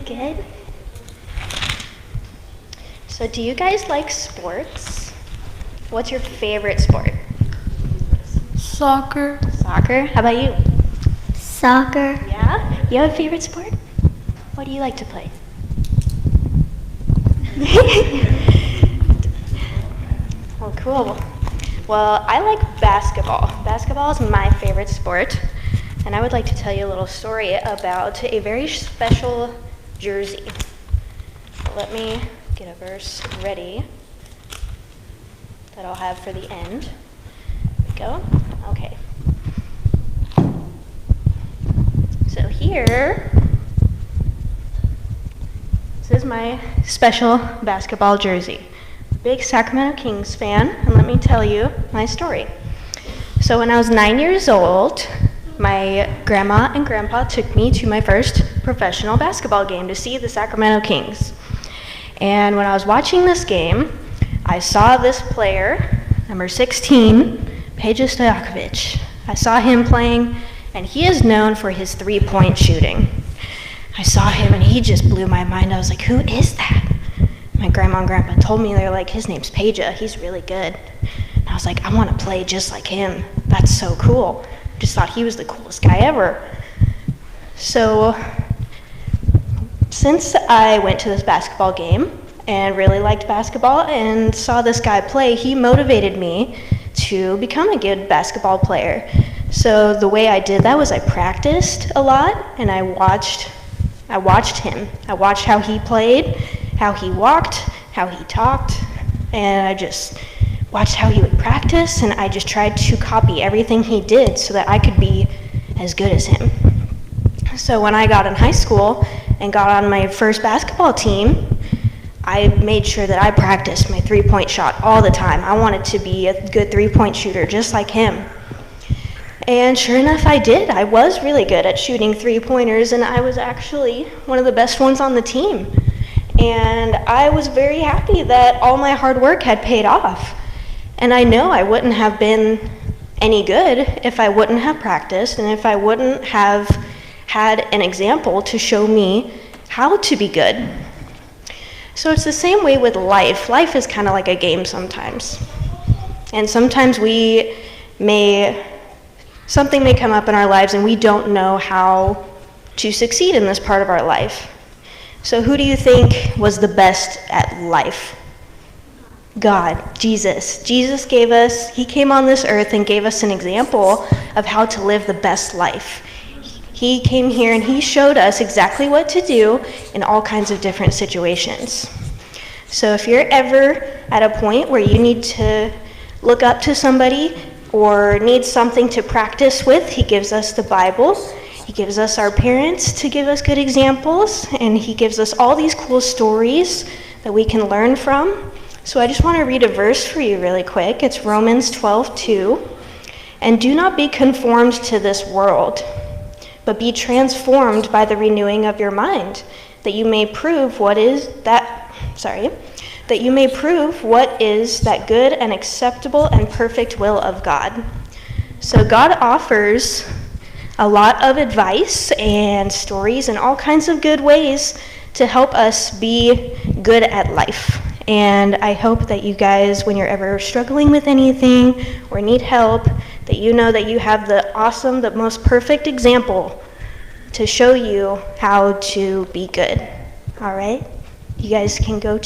Good. So do you guys like sports? What's your favorite sport? Soccer. Soccer? How about you? Soccer. Yeah? You have a favorite sport? What do you like to play? Oh, cool. Well, I like basketball. Basketball is my favorite sport, and I would like to tell you a little story about a very special jersey. Let me get a verse ready that I'll have for the end. There we go. Okay. So here, this is my special basketball jersey. Big Sacramento Kings fan, and let me tell you my story. So when I was 9 years old, my grandma and grandpa took me to my first professional basketball game to see the Sacramento Kings. And when I was watching this game, I saw this player, number 16, Peja Stojakovic. I saw him playing, and he is known for his three-point shooting. I saw him, and he just blew my mind. I was like, who is that? My grandma and grandpa told me, they're like, his name's Peja, he's really good. And I was like, I want to play just like him. That's so cool. Just thought he was the coolest guy ever. So since I went to this basketball game and really liked basketball and saw this guy play, he motivated me to become a good basketball player. So the way I did that was I practiced a lot, and I watched him. I watched how he played, how he walked, how he talked, and I just watched how he would practice, and I just tried to copy everything he did so that I could be as good as him. So when I got in high school and got on my first basketball team, I made sure that I practiced my three-point shot all the time. I wanted to be a good three-point shooter just like him. And sure enough, I did. I was really good at shooting three-pointers, and I was actually one of the best ones on the team. And I was very happy that all my hard work had paid off. And I know I wouldn't have been any good if I wouldn't have practiced and if I wouldn't have had an example to show me how to be good. So it's the same way with life. Life is kind of like a game sometimes. And sometimes something may come up in our lives and we don't know how to succeed in this part of our life. So who do you think was the best at life? God, Jesus. Jesus he came on this earth and gave us an example of how to live the best life. He came here and he showed us exactly what to do in all kinds of different situations. So if you're ever at a point where you need to look up to somebody or need something to practice with, he gives us the Bible. He gives us our parents to give us good examples, and he gives us all these cool stories that we can learn from. So I just want to read a verse for you really quick. It's Romans 12:2. And do not be conformed to this world, but be transformed by the renewing of your mind, that you may prove what is that good and acceptable and perfect will of God. So God offers a lot of advice and stories and all kinds of good ways to help us be good at life. And I hope that you guys, when you're ever struggling with anything or need help, that you know that you have the most perfect example to show you how to be good. All right? You guys can go